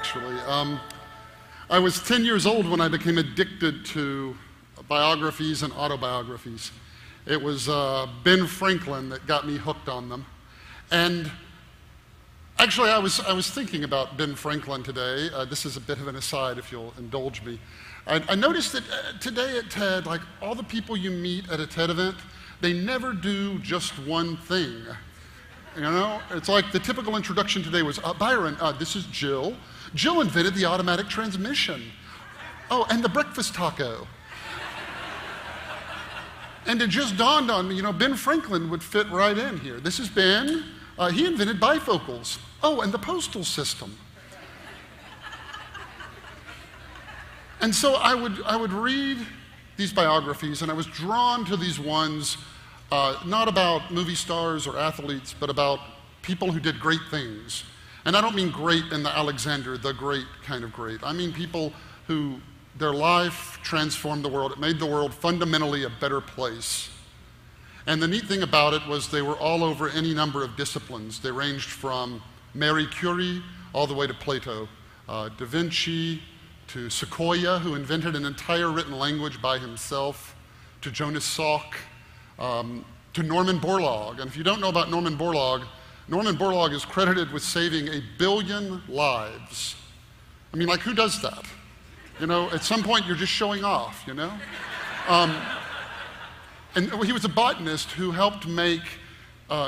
actually. I was 10 years old when I became addicted to biographies and autobiographies. It was Ben Franklin that got me hooked on them. And actually, I was thinking about Ben Franklin today. This is a bit of an aside, if you'll indulge me. I noticed that today at TED, like all the people you meet at a TED event, they never do just one thing. You know, it's like the typical introduction today was, Byron, this is Jill. Jill invented the automatic transmission. Oh, and the breakfast taco. And it just dawned on me, you know, Ben Franklin would fit right in here. This is Ben. He invented bifocals. Oh, and the postal system. And so I would read these biographies, and I was drawn to these ones, not about movie stars or athletes, but about people who did great things. And I don't mean great in the Alexander the Great kind of great. I mean people who their life transformed the world. It made the world fundamentally a better place. And the neat thing about it was they were all over any number of disciplines. They ranged from Marie Curie all the way to Plato, Da Vinci, to Sequoyah, who invented an entire written language by himself, to Jonas Salk, to Norman Borlaug. And if you don't know about Norman Borlaug is credited with saving 1 billion lives. I mean, like, who does that? You know, at some point you're just showing off, you know? And he was a botanist who helped make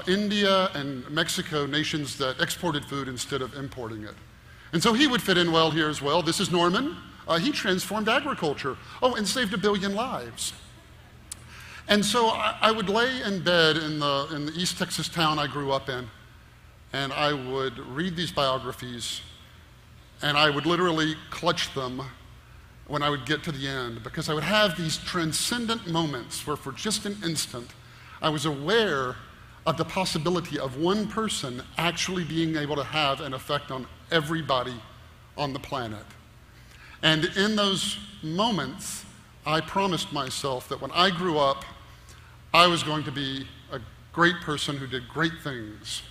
India and Mexico nations that exported food instead of importing it. And so he would fit in well here as well. This is Norman. He transformed agriculture. Oh, and saved 1 billion lives. And so I would lay in bed in the East Texas town I grew up in, and I would read these biographies, and I would literally clutch them when I would get to the end, because I would have these transcendent moments where for just an instant, I was aware of the possibility of one person actually being able to have an effect on everybody on the planet. And in those moments, I promised myself that when I grew up, I was going to be a great person who did great things.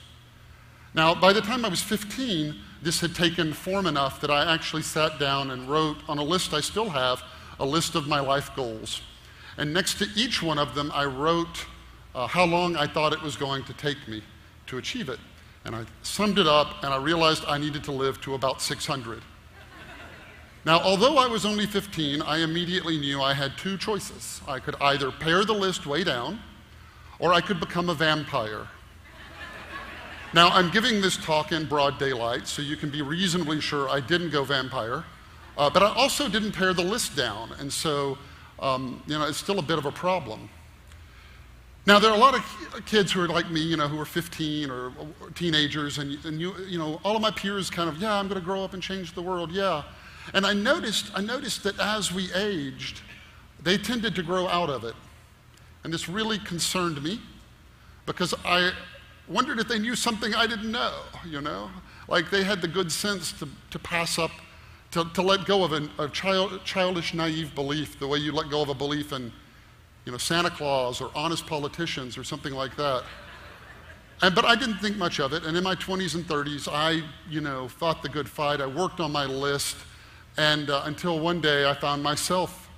Now, by the time I was 15, this had taken form enough that I actually sat down and wrote on a list I still have, a list of my life goals. And next to each one of them, I wrote how long I thought it was going to take me to achieve it. And I summed it up, and I realized I needed to live to about 600. Now, although I was only 15, I immediately knew I had two choices. I could either pare the list way down, or I could become a vampire. Now, I'm giving this talk in broad daylight, so you can be reasonably sure I didn't go vampire, but I also didn't pare the list down, and so, you know, it's still a bit of a problem. Now, there are a lot of kids who are like me, you know, who are 15 or teenagers, and you know, all of my peers kind of, yeah, I'm going to grow up and change the world, yeah. And I noticed that as we aged, they tended to grow out of it. And this really concerned me, because I wondered if they knew something I didn't know, you know? Like they had the good sense to pass up, to let go of a childish, naive belief, the way you let go of a belief in, you know, Santa Claus or honest politicians or something like that. But I didn't think much of it, and in my 20s and 30s, I, you know, fought the good fight. I worked on my list, and until one day I found myself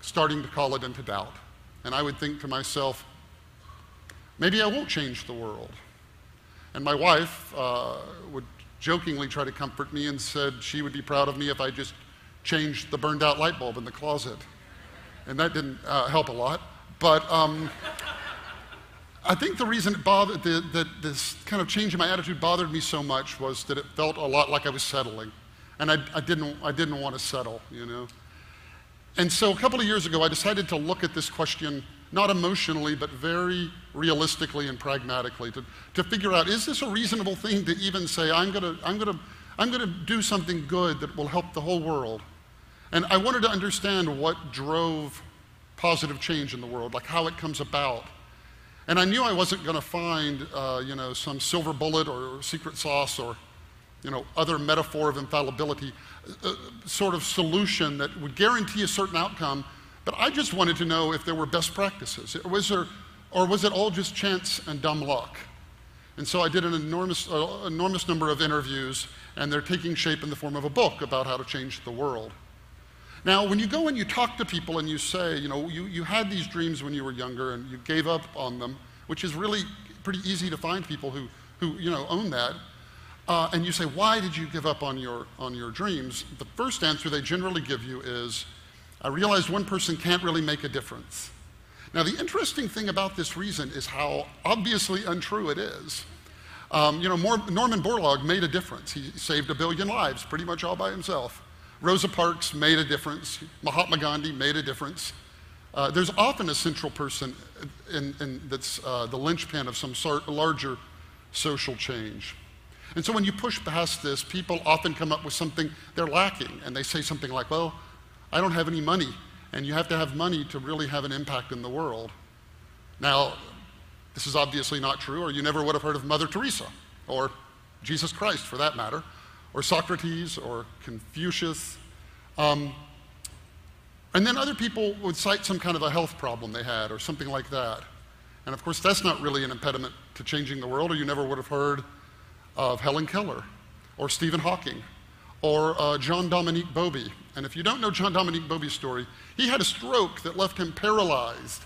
starting to call it into doubt. And I would think to myself, maybe I won't change the world. And my wife would jokingly try to comfort me and said she would be proud of me if I just changed the burned out light bulb in the closet. And that didn't help a lot. But I think the reason it bothered, that this kind of change in my attitude bothered me so much was that it felt a lot like I was settling. And I didn't want to settle, you know. And so a couple of years ago, I decided to look at this question, not emotionally, but very realistically and pragmatically, to figure out, is this a reasonable thing to even say, I'm gonna do something good that will help the whole world? And I wanted to understand what drove positive change in the world, like how it comes about. And I knew I wasn't gonna find, you know, some silver bullet or secret sauce or, you know, other metaphor of infallibility, sort of solution that would guarantee a certain outcome, but I just wanted to know if there were best practices. Or was it all just chance and dumb luck? And so I did an enormous number of interviews, and they're taking shape in the form of a book about how to change the world. Now, when you go and you talk to people and you say, you had these dreams when you were younger and you gave up on them, which is really pretty easy to find people who own that, and you say, why did you give up on your dreams? The first answer they generally give you is, I realized one person can't really make a difference. Now, the interesting thing about this reason is how obviously untrue it is. Norman Borlaug made a difference. He saved 1 billion lives pretty much all by himself. Rosa Parks made a difference. Mahatma Gandhi made a difference. There's often a central person that's the linchpin of some larger social change. And so when you push past this, people often come up with something they're lacking, and they say something like, well, I don't have any money, and you have to have money to really have an impact in the world. Now, this is obviously not true, or you never would have heard of Mother Teresa, or Jesus Christ for that matter, or Socrates, or Confucius. And then other people would cite some kind of a health problem they had, or something like that. And of course, that's not really an impediment to changing the world, or you never would have heard of Helen Keller, or Stephen Hawking, or John Dominique Bowlby. And if you don't know John Dominique Bowlby's story, he had a stroke that left him paralyzed,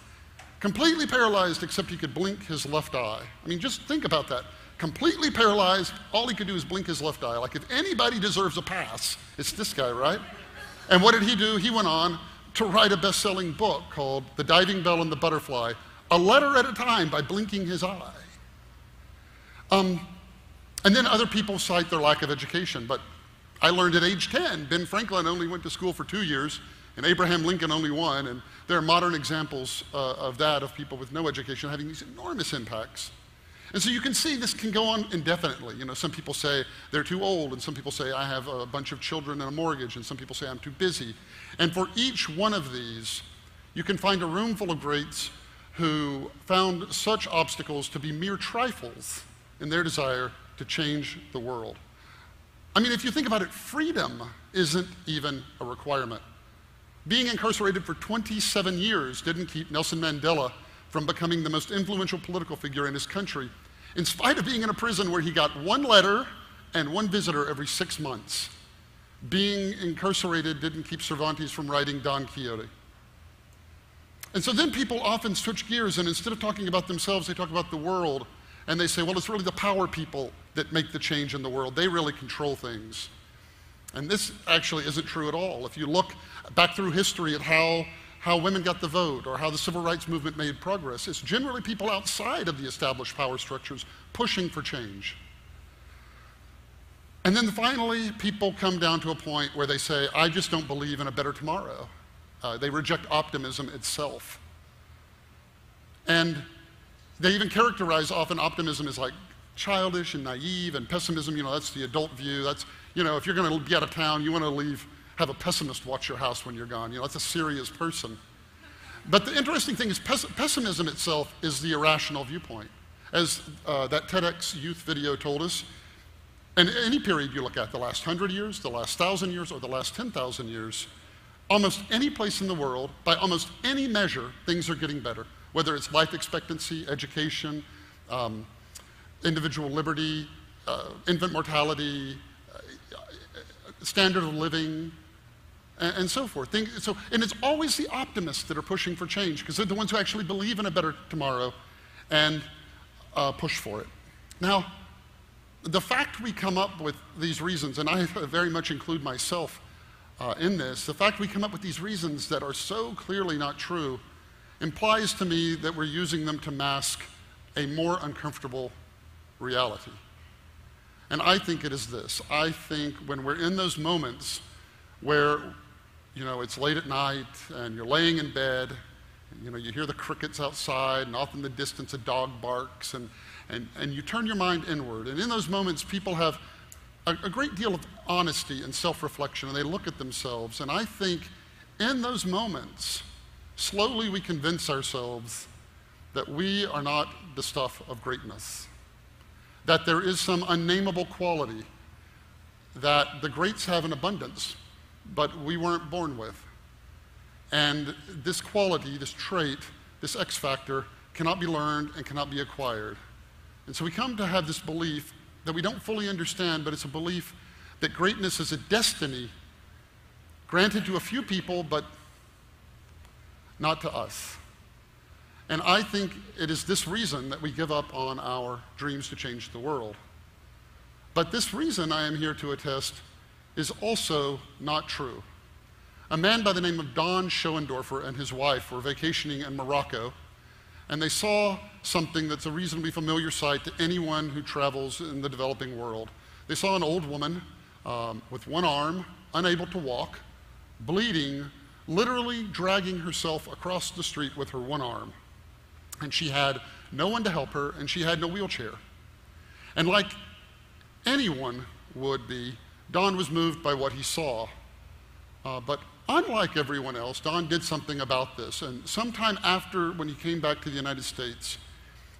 completely paralyzed except he could blink his left eye. I mean, just think about that. Completely paralyzed, all he could do is blink his left eye. Like if anybody deserves a pass, it's this guy, right? And what did he do? He went on to write a best-selling book called The Diving Bell and the Butterfly, a letter at a time by blinking his eye. And then other people cite their lack of education, but I learned at age 10, Ben Franklin only went to school for 2 years, and Abraham Lincoln only 1, and there are modern examples of that, of people with no education having these enormous impacts. And so you can see this can go on indefinitely. Some people say they're too old, and some people say I have a bunch of children and a mortgage, and some people say I'm too busy. And for each one of these, you can find a room full of greats who found such obstacles to be mere trifles in their desire to change the world. I mean, if you think about it, freedom isn't even a requirement. Being incarcerated for 27 years didn't keep Nelson Mandela from becoming the most influential political figure in his country, in spite of being in a prison where he got 1 letter and 1 visitor every 6 months. Being incarcerated didn't keep Cervantes from writing Don Quixote. And so then people often switch gears, and instead of talking about themselves, they talk about the world, and they say, well, it's really the power people that make the change in the world. They really control things. And this actually isn't true at all. If you look back through history at how women got the vote or how the civil rights movement made progress, it's generally people outside of the established power structures pushing for change. And then finally, people come down to a point where they say, I just don't believe in a better tomorrow. They reject optimism itself. And they even characterize often optimism as like childish and naive, and pessimism, that's the adult view. That's, if you're going to be out of town, you want to have a pessimist watch your house when you're gone. That's a serious person. But the interesting thing is pessimism itself is the irrational viewpoint. As that TEDx youth video told us, and any period you look at, the last 100 years, the last 1,000 years, or the last 10,000 years, almost any place in the world, by almost any measure, things are getting better. Whether it's life expectancy, education, individual liberty, infant mortality, standard of living, and so forth. And it's always the optimists that are pushing for change, because they're the ones who actually believe in a better tomorrow and push for it. Now, the fact we come up with these reasons, and I very much include myself in this, the fact we come up with these reasons that are so clearly not true implies to me that we're using them to mask a more uncomfortable reality. And I think it is this. I think when we're in those moments where, it's late at night and you're laying in bed, and, you hear the crickets outside, and off in the distance a dog barks, and you turn your mind inward. And in those moments, people have a great deal of honesty and self-reflection, and they look at themselves. And I think in those moments, slowly we convince ourselves that we are not the stuff of greatness, that there is some unnameable quality that the greats have in abundance, but we weren't born with. And this quality, this trait, this X factor cannot be learned and cannot be acquired. And so we come to have this belief that we don't fully understand, but it's a belief that greatness is a destiny granted to a few people, but not to us. And I think it is this reason that we give up on our dreams to change the world. But this reason, I am here to attest, is also not true. A man by the name of Don Schoendorfer and his wife were vacationing in Morocco, and they saw something that's a reasonably familiar sight to anyone who travels in the developing world. They saw an old woman with one arm, unable to walk, bleeding, literally dragging herself across the street with her one arm. And she had no one to help her, and she had no wheelchair. And like anyone would be, Don was moved by what he saw. But unlike everyone else, Don did something about this. And sometime after, when he came back to the United States,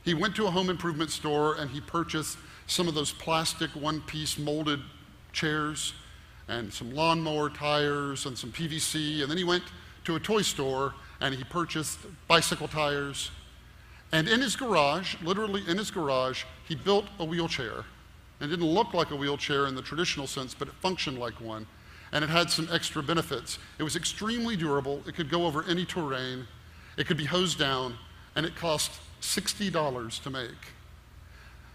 he went to a home improvement store and he purchased some of those plastic one-piece molded chairs and some lawnmower tires and some PVC. And then he went to a toy store and he purchased bicycle tires. And in his garage, literally in his garage, he built a wheelchair. It didn't look like a wheelchair in the traditional sense, but it functioned like one. And it had some extra benefits. It was extremely durable. It could go over any terrain. It could be hosed down, and it cost $60 to make.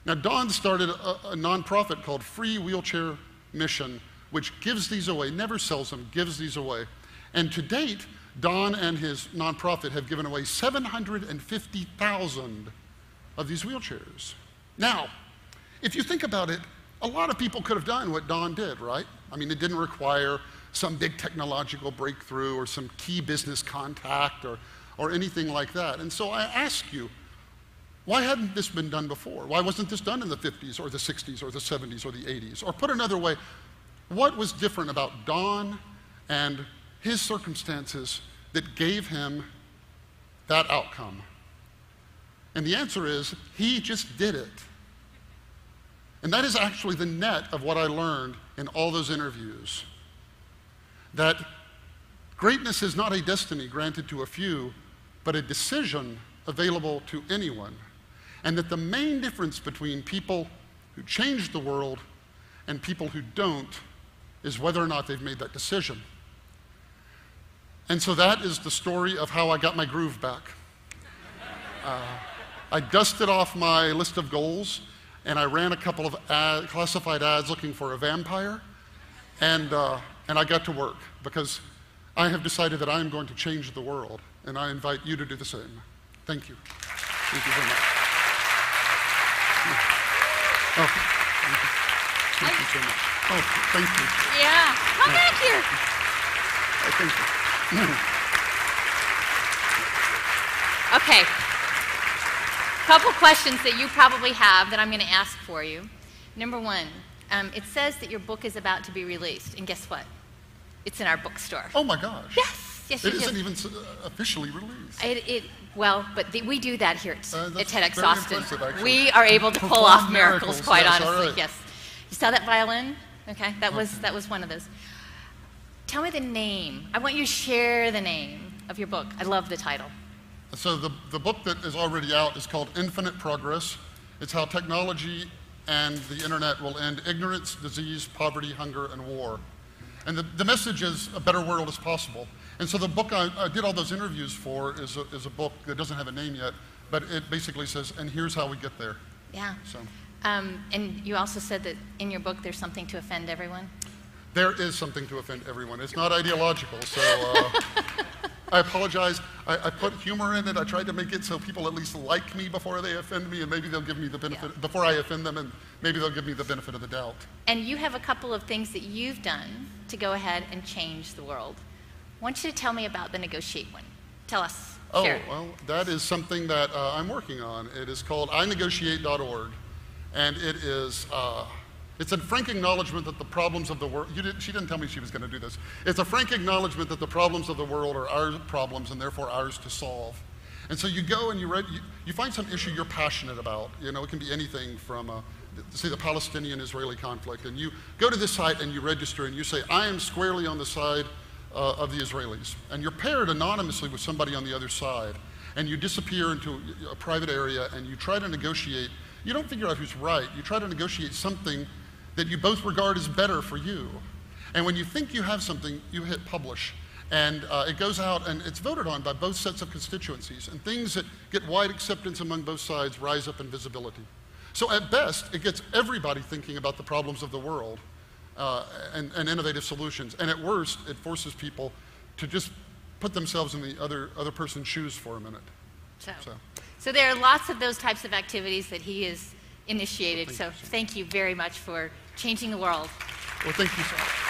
Now, Don started a nonprofit called Free Wheelchair Mission, which gives these away, never sells them, gives these away. And to date, Don and his nonprofit have given away 750,000 of these wheelchairs. Now, if you think about it, a lot of people could have done what Don did, right? I mean, it didn't require some big technological breakthrough or some key business contact or anything like that. And so I ask you, why hadn't this been done before? Why wasn't this done in the 50s or the 60s or the 70s or the 80s? Or put another way, what was different about Don and his circumstances that gave him that outcome? And the answer is, he just did it. And that is actually the net of what I learned in all those interviews. That greatness is not a destiny granted to a few, but a decision available to anyone. And that the main difference between people who change the world and people who don't is whether or not they've made that decision. And so that is the story of how I got my groove back. I dusted off my list of goals, and I ran a couple of classified ads looking for a vampire, and I got to work, because I have decided that I am going to change the world, and I invite you to do the same. Thank you. Thank you very much. Oh, thank you so much. Oh, thank you. Yeah, come back here. Oh, thank you. Okay. Couple questions that you probably have that I'm going to ask for you. Number one, it says that your book is about to be released, and guess what? It's in our bookstore. Oh my gosh. Yes, It isn't even officially released. We do that here at TEDxAustin. Impressive, actually. We are able to pull off miracles, quite yes, honestly. right. Yes. You saw that violin? Okay, that was one of those. Tell me the name. I want you to share the name of your book. I love the title. So the book that is already out is called Infinite Progress. It's how technology and the internet will end ignorance, disease, poverty, hunger, and war. And the message is a better world is possible. And so the book I did all those interviews for is a book that doesn't have a name yet, but it basically says, and here's how we get there. Yeah. So. And you also said that in your book there's something to offend everyone? There is something to offend everyone. It's not ideological, so I apologize. I put humor in it. I tried to make it so people at least like me before they offend me, and maybe they'll give me the benefit, before I offend them, and maybe they'll give me the benefit of the doubt. And you have a couple of things that you've done to go ahead and change the world. I want you to tell me about the Negotiate one. Tell us. Oh, Share. well, that is something that I'm working on. It is called inegotiate.org, and it is, it's a frank acknowledgement that the problems of the world, she didn't tell me she was going to do this. It's a frank acknowledgement that the problems of the world are our problems and therefore ours to solve. And so you go and you find some issue you're passionate about. You know, it can be anything from, say, the Palestinian-Israeli conflict. And you go to this site and you register and you say, I am squarely on the side of the Israelis. And you're paired anonymously with somebody on the other side. And you disappear into a private area and you try to negotiate. You don't figure out who's right. You try to negotiate something that you both regard as better for you. And when you think you have something, you hit publish. And it goes out and it's voted on by both sets of constituencies. And things that get wide acceptance among both sides rise up in visibility. So at best, it gets everybody thinking about the problems of the world and innovative solutions. And at worst, it forces people to just put themselves in the other person's shoes for a minute. So there are lots of those types of activities that he has initiated. So thank you very much for changing the world. Well, thank you so much.